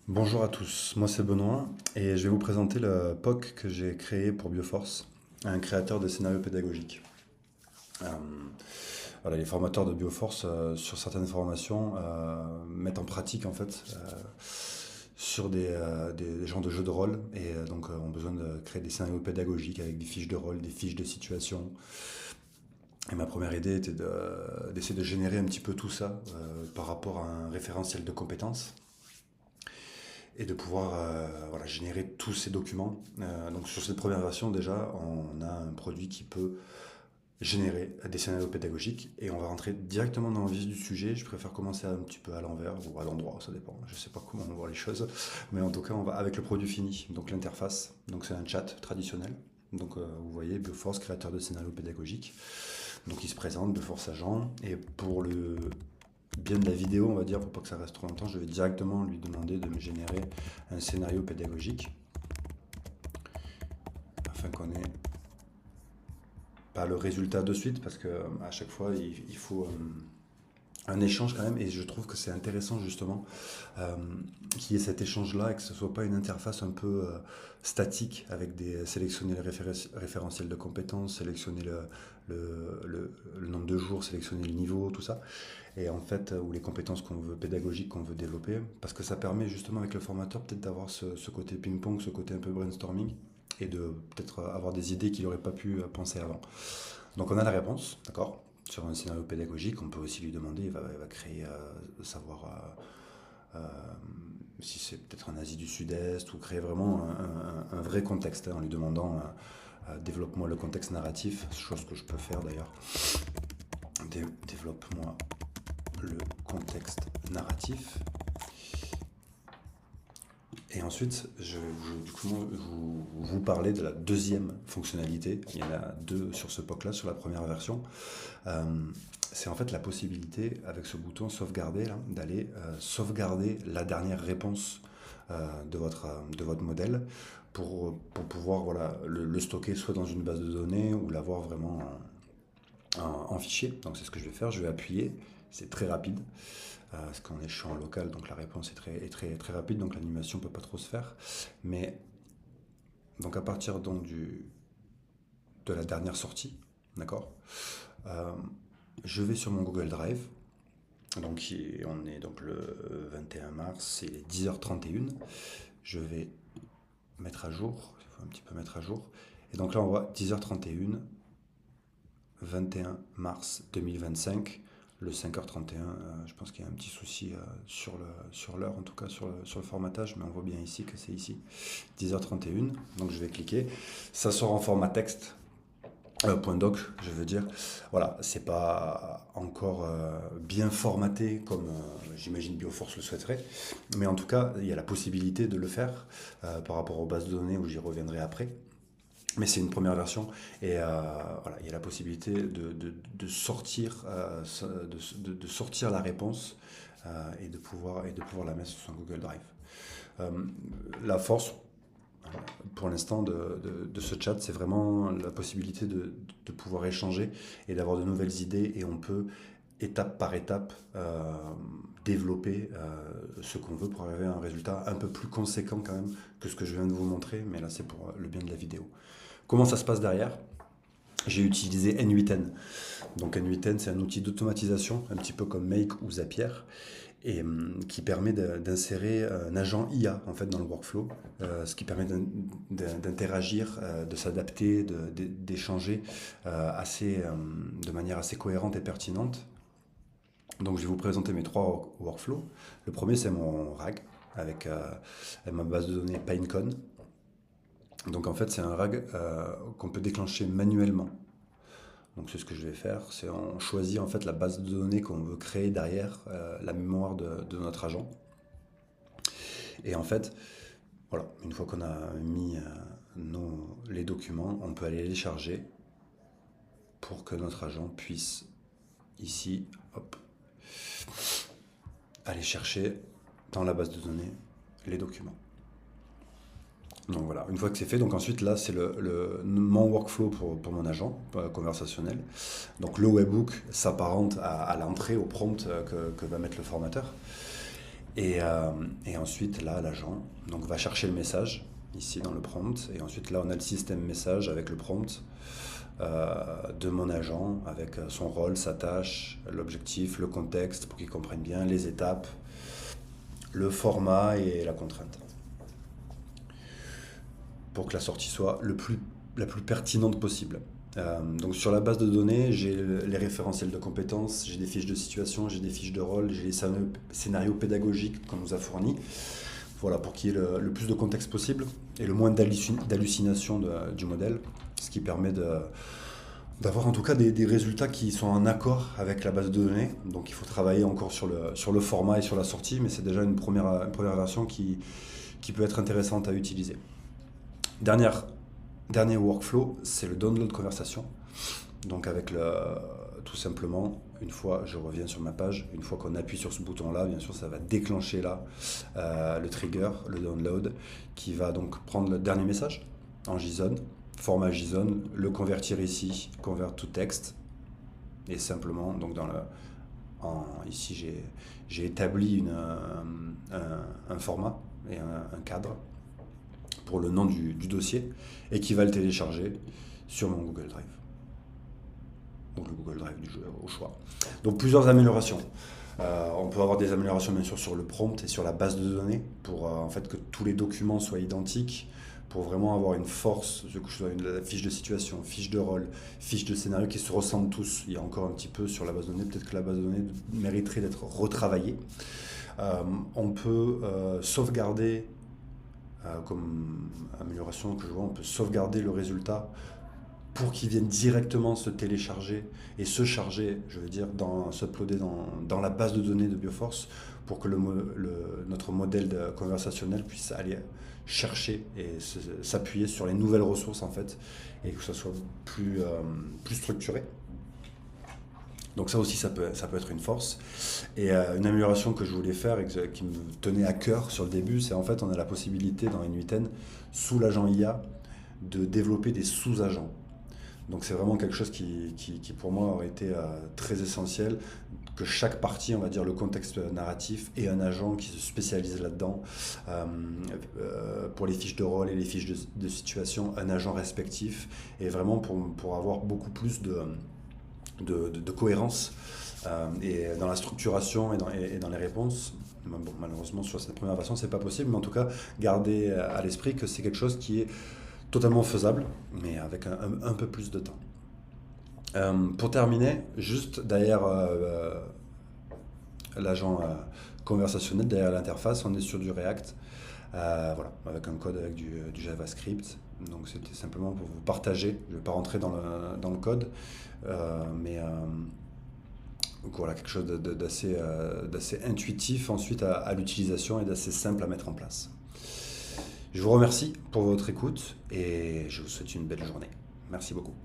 Bonjour à tous, moi c'est Benoît et je vais vous présenter le POC que j'ai créé pour Bioforce, un créateur de scénarios pédagogiques. Euh, voilà, les formateurs de Bioforce sur certaines formations mettent en pratique en fait sur des genres de jeux de rôle et donc ont besoin de créer des scénarios pédagogiques avec des fiches de rôle, des fiches de situation. Et ma première idée était d'essayer de générer un petit peu tout ça par rapport à un référentiel de compétences et de pouvoir voilà, générer tous ces documents. Donc sur cette première version déjà, on a un produit qui peut générer des scénarios pédagogiques et on va rentrer directement dans le vif du sujet. Je préfère commencer un petit peu à l'envers ou à l'endroit, ça dépend. Je sais pas comment on voit les choses, mais en tout cas on va avec le produit fini, donc l'interface. Donc c'est un chat traditionnel. Donc vous voyez Bioforce, créateur de scénarios pédagogiques. Donc il se présente, Bioforce agent, et pour le bien de la vidéo, on va dire, pour pas que ça reste trop longtemps, je vais directement lui demander de me générer un scénario pédagogique afin qu'on ait pas le résultat de suite parce que à chaque fois il faut un échange quand même et je trouve que c'est intéressant justement euh, qu'il y ait cet échange là et que ce soit pas une interface un peu statique avec des sélectionner les référentiels de compétences, sélectionner le nombre de jours, sélectionner le niveau, tout ça et en fait ou les compétences qu'on veut pédagogiques qu'on veut développer parce que ça permet justement avec le formateur peut-être d'avoir ce côté ping-pong, ce côté un peu brainstorming et de peut-être avoir des idées qu'il n'aurait pas pu penser avant. Donc on a la réponse, d'accord. Sur un scénario pédagogique, on peut aussi lui demander, il va créer, savoir si c'est peut-être en Asie du Sud-Est, ou créer vraiment un vrai contexte, hein, en lui demandant développe-moi le contexte narratif, chose que je peux faire d'ailleurs. Développe-moi le contexte narratif. Et ensuite, je vais vous parler de la deuxième fonctionnalité. Il y en a deux sur ce POC-là, sur la première version. Euh, c'est en fait la possibilité, avec ce bouton sauvegarder, là, d'aller sauvegarder la dernière réponse de votre modèle pour pouvoir voilà, le stocker soit dans une base de données ou l'avoir vraiment en fichier. Donc c'est ce que je vais faire. Je vais appuyer. C'est très rapide. Parce qu'on est champ local, donc la réponse est très rapide, donc l'animation ne peut pas trop se faire. Mais donc à partir donc, de la dernière sortie, d'accord, euh, je vais sur mon Google Drive. Donc on est donc le 21 mars, il est 10h31. Je vais mettre à jour, il faut un petit peu mettre à jour. Et donc là on voit 10h31, 21 mars 2025, le 5h31, je pense qu'il y a un petit souci sur l'heure, en tout cas sur le formatage, mais on voit bien ici que c'est ici, 10h31, donc je vais cliquer. Ça sort en format texte, .doc, je veux dire. Voilà, c'est pas encore bien formaté comme j'imagine Bioforce le souhaiterait, mais en tout cas, il y a la possibilité de le faire par rapport aux bases de données où j'y reviendrai après. Mais c'est une première version et voilà, il y a la possibilité de sortir, de sortir la réponse et de pouvoir la mettre sur son Google Drive. Euh, la force, pour l'instant, de ce chat, c'est vraiment la possibilité de pouvoir échanger et d'avoir de nouvelles idées et on peut, étape par étape, développer ce qu'on veut pour arriver à un résultat un peu plus conséquent quand même que ce que je viens de vous montrer, mais là c'est pour le bien de la vidéo. Comment ça se passe derrière? J'ai utilisé N8N. Donc N8N, c'est un outil d'automatisation, un petit peu comme Make ou Zapier, et qui permet d'insérer un agent IA en fait dans le workflow, ce qui permet d'interagir, de s'adapter, d'échanger de manière assez cohérente et pertinente. Donc je vais vous présenter mes trois workflows. Le premier c'est mon RAG avec ma base de données Pinecone. Donc en fait c'est un RAG qu'on peut déclencher manuellement. Donc c'est ce que je vais faire, c'est on choisit en fait la base de données qu'on veut créer derrière la mémoire de notre agent. Et en fait, voilà, une fois qu'on a mis les documents, on peut aller les charger pour que notre agent puisse ici, hop, aller chercher dans la base de données les documents. Donc voilà, une fois que c'est fait, donc ensuite là c'est mon workflow pour mon agent conversationnel. Donc le webhook s'apparente à l'entrée, au prompt que va mettre le formateur. Et ensuite, là, l'agent donc, va chercher le message, ici dans le prompt. Et ensuite, là, on a le système message avec le prompt de mon agent, avec son rôle, sa tâche, l'objectif, le contexte, pour qu'il comprenne bien les étapes, le format et la contrainte. Pour que la sortie soit la plus pertinente possible. Donc sur la base de données, j'ai les référentiels de compétences, j'ai des fiches de situation, j'ai des fiches de rôle, j'ai les scénarios pédagogiques qu'on nous a fournis. Voilà, pour qu'il y ait le plus de contexte possible et le moins d'hallucination du modèle, ce qui permet d'avoir en tout cas des résultats qui sont en accord avec la base de données. Donc il faut travailler encore sur le format et sur la sortie, mais c'est déjà une première version qui peut être intéressante à utiliser. Dernier workflow, c'est le download conversation. Donc avec tout simplement, une fois, je reviens sur ma page, une fois qu'on appuie sur ce bouton-là, bien sûr, ça va déclencher là le trigger, le download, qui va donc prendre le dernier message en JSON, format JSON, le convertir ici, convert to text, et simplement, donc ici j'ai établi un format et un cadre pour le nom du dossier et qui va le télécharger sur mon Google Drive. Donc le Google Drive du jeu au choix. Donc plusieurs améliorations. On peut avoir des améliorations bien sûr sur le prompt et sur la base de données pour en fait que tous les documents soient identiques, pour vraiment avoir une force, que ce soit une fiche de situation, fiche de rôle, fiche de scénario qui se ressemblent tous. Il y a encore un petit peu sur la base de données, peut-être que la base de données mériterait d'être retravaillée. On peut sauvegarder, comme amélioration que je vois, on peut sauvegarder le résultat pour qu'il vienne directement se télécharger et se charger, je veux dire, s'uploader dans la base de données de Bioforce pour que notre modèle conversationnel puisse aller chercher et s'appuyer sur les nouvelles ressources en fait et que ça soit plus structuré. Donc ça aussi, ça peut être une force. Et une amélioration que je voulais faire et qui me tenait à cœur sur le début, c'est en fait on a la possibilité dans N8N, sous l'agent IA, de développer des sous-agents. Donc c'est vraiment quelque chose qui pour moi aurait été très essentiel, que chaque partie, on va dire le contexte narratif, ait un agent qui se spécialise là-dedans. Pour les fiches de rôle et les fiches de situation, un agent respectif, et vraiment pour avoir beaucoup plus de cohérence et dans la structuration et dans les réponses. Bon, malheureusement sur cette première version c'est pas possible, mais en tout cas garder à l'esprit que c'est quelque chose qui est totalement faisable, mais avec un peu plus de temps. Pour terminer, juste derrière l'agent conversationnel, derrière l'interface, on est sur du React, voilà, avec un code avec du JavaScript. Donc c'était simplement pour vous partager. Je ne vais pas rentrer dans le code, mais voilà, quelque chose d'assez intuitif ensuite à l'utilisation et d'assez simple à mettre en place. Je vous remercie pour votre écoute et je vous souhaite une belle journée. Merci beaucoup.